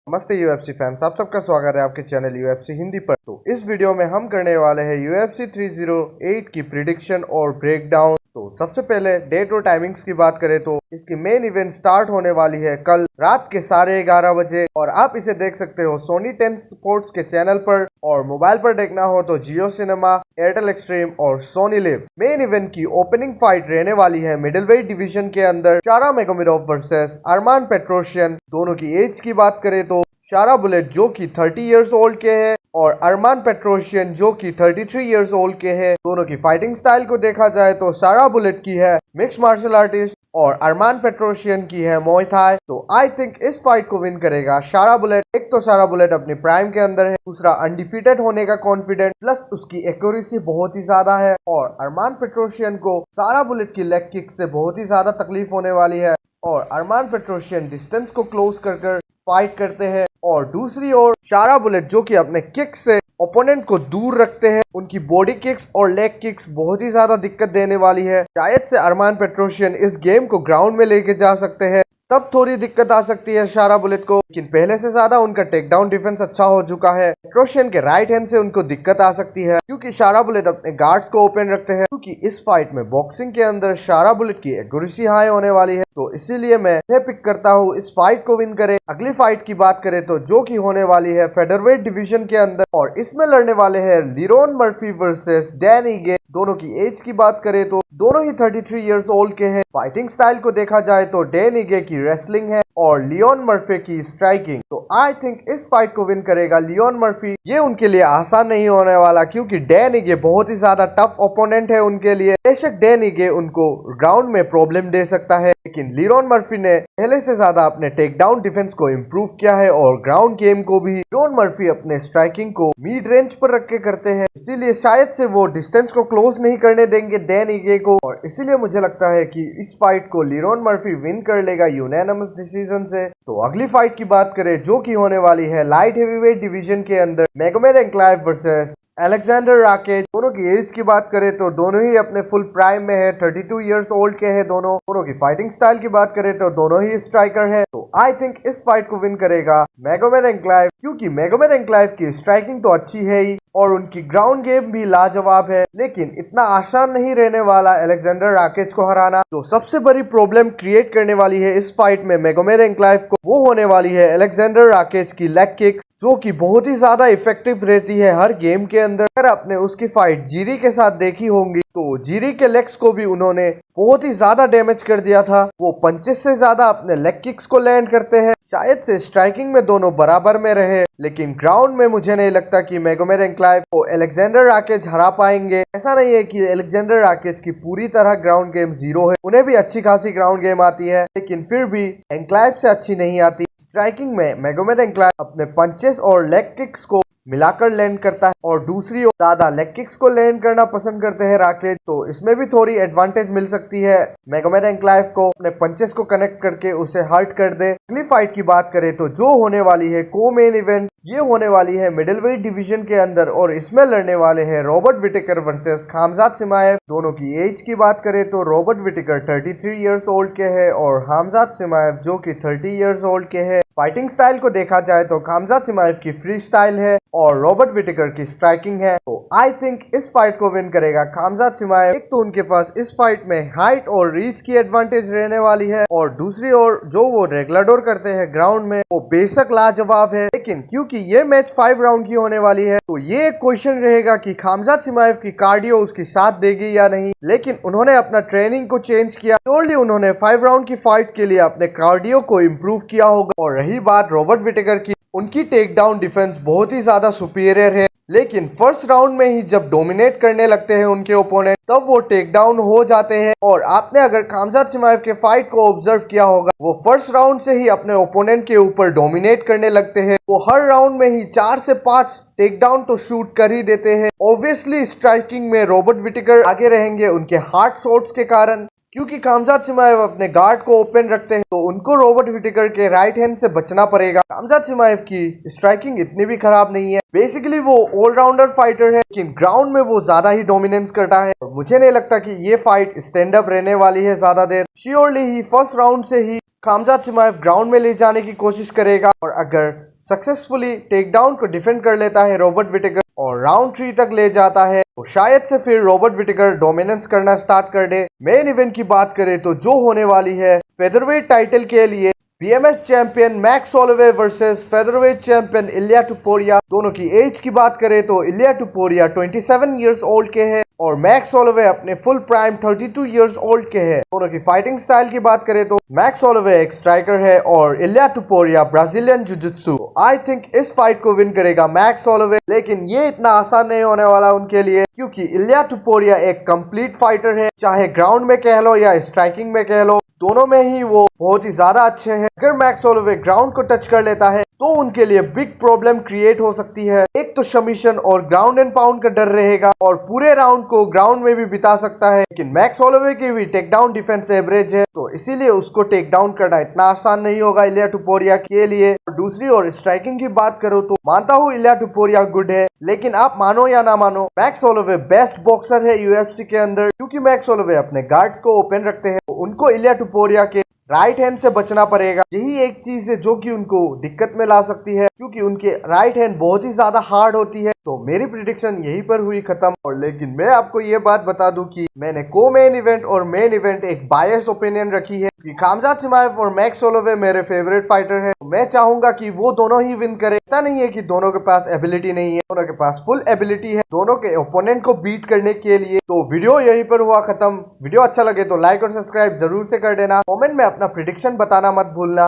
नमस्ते UFC fans, आप सबका स्वागत है आपके चैनल यूएफसी हिंदी पर। तो इस वीडियो में हम करने वाले हैं यूएफसी 308 की प्रिडिक्शन और ब्रेकडाउन। तो सबसे पहले डेट और टाइमिंग्स की बात करें तो इसकी मेन इवेंट स्टार्ट होने वाली है कल रात के 11:30 बजे और आप इसे देख सकते हो सोनी 10 स्पोर्ट्स के चैनल पर, और मोबाइल पर देखना हो तो जियो सिनेमा, एयरटेल एक्सट्रीम और सोनी लिव। मेन इवेंट की ओपनिंग फाइट रहने वाली है मिडिलवेट डिवीजन के अंदर शारा मेगोमेडोव वर्सेस अरमान पेट्रोशियन। दोनों की एज की बात करें तो शारा बुलेट जो कि 30 इयर्स ओल्ड के हैं और अरमान पेट्रोशियन जो कि 33 इयर्स ओल्ड के हैं। दोनों की फाइटिंग स्टाइल को देखा जाए तो शारा बुलेट की है मिक्स मार्शल आर्टिस्ट और अरमान पेट्रोशियन की है मुay थाई। तो आई थिंक इस फाइट को विन करेगा शारा बुलेट। एक तो शारा बुलेट अपनी प्राइम के अंदर है, दूसरा अनडिफीटेड होने का कॉन्फिडेंट, प्लस उसकी एक्यूरेसी बहुत ही ज्यादा है। और अरमान पेट्रोशियन को शारा बुलेट की लेग किक से बहुत ही ज्यादा तकलीफ होने वाली है और अरमान पेट्रोशियन डिस्टेंस को क्लोज कर फाइट करते हैं। और दूसरी ओर शारा बुलेट जो कि अपने किक से ओपोनेंट को दूर रखते हैं, उनकी बॉडी किक्स और लेग किक्स बहुत ही ज्यादा दिक्कत देने वाली है। शायद से अरमान पेट्रोशियन इस गेम को ग्राउंड में लेके जा सकते हैं, तब थोड़ी दिक्कत आ सकती है शारा बुलेट को, लेकिन पहले से ज्यादा उनका टेक डाउन डिफेंस अच्छा हो चुका है। पेट्रोशियन के राइट हैंड से उनको दिक्कत आ सकती है क्योंकि शारा बुलेट अपने गार्ड्स को ओपन रखते हैं, क्योंकि इस फाइट में बॉक्सिंग के अंदर शारा बुलेट की एक्यूरेसी हाई होने वाली है। तो इसीलिए मैं इन्हें पिक करता हूँ इस फाइट को विन करे। अगली फाइट की बात करें तो जो कि होने वाली है फेदरवेट डिवीजन के अंदर, और इसमें लड़ने वाले हैं लिरोन मर्फी वर्सेस डैन ईगे। दोनों की एज की बात करें तो दोनों ही 33 इयर्स ओल्ड के हैं। फाइटिंग स्टाइल को देखा जाए तो डैन ईगे की रेसलिंग है और लियोन मर्फी की स्ट्राइकिंग। तो आई थिंक इस फाइट को विन करेगा लियोन मर्फी। ये उनके लिए आसान नहीं होने वाला क्योंकि डैन ईगे बहुत ही ज्यादा टफ ओपोनेंट है उनके लिए। बेशक डैन ईगे उनको ग्राउंड में प्रॉब्लम दे सकता है, लेकिन लियोन मर्फी ने पहले से ज्यादा अपने टेक डाउन डिफेंस को इम्प्रूव किया है और ग्राउंड गेम को भी लियोन मर्फी अपने स्ट्राइकिंग को मिड रेंज पर रख के करते हैं। इसीलिए शायद से वो डिस्टेंस को क्लोज नहीं करने देंगे डैन ईगे को, और इसीलिए मुझे लगता है कि इस फाइट को लियोन मर्फी विन कर लेगा यूनानिमस डिसीजन से। तो अगली फाइट की बात करें जो कि होने वाली है लाइट हेवीवेट डिवीजन के अंदर मैगोमेड एंक्लाइव वर्सेस अलेक्जेंडर राकेज। दोनों की एज की बात करें तो दोनों ही अपने फुल प्राइम में है, 32 इयर्स ओल्ड के हैं दोनों की फाइटिंग स्टाइल की बात करें तो दोनों ही स्ट्राइकर है। तो आई थिंक इस फाइट को विन करेगा मैगोमेड एंक्लाइव, क्योंकि मैगोमेड एंक्लाइव की स्ट्राइकिंग तो अच्छी है ही और उनकी ग्राउंड गेम भी लाजवाब है, लेकिन इतना आसान नहीं रहने वाला अलेक्जेंडर राकेज को हराना। तो सबसे बड़ी प्रॉब्लम क्रिएट करने वाली है इस फाइट में मैगोमेड एंक्लाइव को, वो होने वाली है अलेक्जेंडर राकेज की लेग किक, जो कि बहुत ही ज्यादा इफेक्टिव रहती है हर गेम के अंदर। अगर आपने उसकी फाइट जीरी के साथ देखी होंगी तो जीरी के लेग्स को भी उन्होंने बहुत ही ज्यादा डैमेज कर दिया था। वो पंचेस से ज्यादा अपने लेग किक्स को लैंड करते हैं। शायद से स्ट्राइकिंग में दोनों बराबर में रहे, लेकिन ग्राउंड में मुझे नहीं लगता कि मैगोमेड एंक्लाइव को अलेक्जेंडर राकेज हरा पाएंगे। ऐसा नहीं है कि अलेक्जेंडर राकेज की पूरी तरह ग्राउंड गेम जीरो है, उन्हें भी अच्छी खासी ग्राउंड गेम आती है, लेकिन फिर भी एंक्लाइव से अच्छी नहीं आती। स्ट्राइकिंग में मैगोमेड एंक्लाइव अपने पंचेस और लेग किक्स को मिलाकर लैंड करता है, और दूसरी ओर ज्यादा लेग किक्स को लैंड करना पसंद करते हैं राकेज। तो इसमें भी थोड़ी एडवांटेज मिल सकती है मैगोमेड एंक्लाइव को अपने पंचेस को कनेक्ट करके उसे हर्ट कर दे। अगली फाइट की बात करें तो जो होने वाली है को मेन इवेंट, ये होने वाली है मिडिलवेट डिवीजन के अंदर, और इसमें लड़ने वाले हैं रॉबर्ट विटेकर वर्सेस खामजात शिमाएव। दोनों की एज की बात करें तो रॉबर्ट विटेकर 33 इयर्स ओल्ड के हैं और खामजात शिमाएव जो कि 30 इयर्स ओल्ड के हैं। फाइटिंग स्टाइल को देखा जाए तो खामजात शिमाएव की फ्री स्टाइल है और रॉबर्ट विटेकर की स्ट्राइकिंग है। तो आई थिंक इस फाइट को विन करेगा खामजात शिमाएव। एक तो उनके पास इस फाइट में हाइट और रीच की एडवांटेज रहने वाली है, और दूसरी ओर जो वो रेगुलर करते हैं ग्राउंड में वो बेशक लाजवाब है, लेकिन क्योंकि ये मैच 5 राउंड की होने वाली है तो ये एक क्वेश्चन रहेगा कि खामजात शिमाएव की कार्डियो उसकी साथ देगी या नहीं। लेकिन उन्होंने अपना ट्रेनिंग को चेंज किया, श्योरली उन्होंने 5 राउंड की फाइट के लिए अपने कार्डियो को इम्प्रूव किया होगा। और रही बात रॉबर्ट विटेकर की, उनकी टेक डाउन डिफेंस बहुत ही ज्यादा सुपीरियर है, लेकिन फर्स्ट राउंड में ही जब डोमिनेट करने लगते हैं उनके ओपोनेंट तब वो टेक डाउन हो जाते हैं। और आपने अगर खामजात शिमाएव के फाइट को ऑब्जर्व किया होगा, वो फर्स्ट राउंड से ही अपने ओपोनेंट के ऊपर डोमिनेट करने लगते हैं। वो हर राउंड में ही 4 से 5 टेक डाउन तो शूट कर ही देते हैं। ऑब्वियसली स्ट्राइकिंग में रॉबर्ट विटेकर आगे रहेंगे उनके हार्ड शॉट्स के कारण, क्योंकि खामजात शिमाएव अपने गार्ड को ओपन रखते हैं, तो उनको रॉबर्ट विटेकर के राइट हैंड से बचना पड़ेगा। खामजात शिमाएव की स्ट्राइकिंग इतनी भी खराब नहीं है, बेसिकली वो ऑलराउंडर फाइटर है, लेकिन ग्राउंड में वो ज्यादा ही डोमिनेंस करता है। और मुझे नहीं लगता कि ये फाइट स्टैंड अप रहने वाली है ज्यादा देर। श्योरली ही फर्स्ट राउंड से ही खामजात शिमाएव ग्राउंड में ले जाने की कोशिश करेगा, और अगर सक्सेसफुली टेक डाउन को डिफेंड कर लेता है रॉबर्ट विटेकर और राउंड 3 तक ले जाता है, तो शायद से फिर रॉबर्ट विटेकर डोमिनेंस करना स्टार्ट कर दे। मेन इवेंट की बात करें तो जो होने वाली है फेदरवेट टाइटल के लिए BMF champion Max Holloway versus featherweight champion Ilia Topuria. दोनों की एज की बात करें तो इलिया टुपोरिया 27 इयर्स ओल्ड के हैं और मैक्स होलोवे अपने फुल प्राइम 32 इयर्स ओल्ड के हैं। दोनों की फाइटिंग स्टाइल की बात करें तो मैक्स होलोवे एक स्ट्राइकर है और Ilia Topuria Brazilian jujutsu. I think इस फाइट को विन करेगा मैक्स होलोवे, लेकिन ये इतना आसान नहीं होने वाला उनके लिए, क्योंकि इलिया टुपोरिया एक कंप्लीट फाइटर है। चाहे ग्राउंड में कह लो या स्ट्राइकिंग में कह लो, दोनों में ही वो बहुत ही ज्यादा अच्छे हैं। अगर मैक्स होलोवे ग्राउंड को टच कर लेता है तो उनके लिए बिग प्रॉब्लम क्रिएट हो सकती है। एक तो सबमिशन और ग्राउंड एंड पाउंड का डर रहेगा और पूरे राउंड को ग्राउंड में भी बिता सकता है, लेकिन मैक्स होलोवे की भी टेक डाउन डिफेंस एवरेज है, तो इसीलिए उसको टेक डाउन करना इतना आसान नहीं होगा इलिया टुपोरिया के लिए। और दूसरी ओर स्ट्राइकिंग की बात करो तो मानता हूँ इलिया टुपोरिया गुड है, लेकिन आप मानो या ना मानो मैक्स होलोवे बेस्ट बॉक्सर है UFC के अंदर, क्योंकि मैक्स होलोवे अपने गार्ड्स को ओपन रखते हैं, तो उनको इलिया टुपोरिया के राइट हैंड से बचना पड़ेगा। यही एक चीज है जो कि उनको दिक्कत में ला सकती है, क्योंकि उनके राइट हैंड बहुत ही ज्यादा हार्ड होती है। तो मेरी प्रिडिक्शन यहीं पर हुई खत्म। और लेकिन मैं आपको ये बात बता दूं कि मैंने को मेन इवेंट और मेन इवेंट एक बायस ओपिनियन रखी है कि खामजाद चिमाएव और मैक्स होलोवे मेरे फेवरेट फाइटर हैं। तो मैं चाहूंगा कि वो दोनों ही विन करे। ऐसा नहीं है कि दोनों के पास एबिलिटी नहीं है, दोनों के पास फुल एबिलिटी है दोनों के ओपोनेंट को बीट करने के लिए। तो वीडियो यहीं पर हुआ खत्म। वीडियो अच्छा लगे तो लाइक और सब्सक्राइब जरूर से कर देना। कमेंट में अपना प्रिडिक्शन बताना मत भूलना।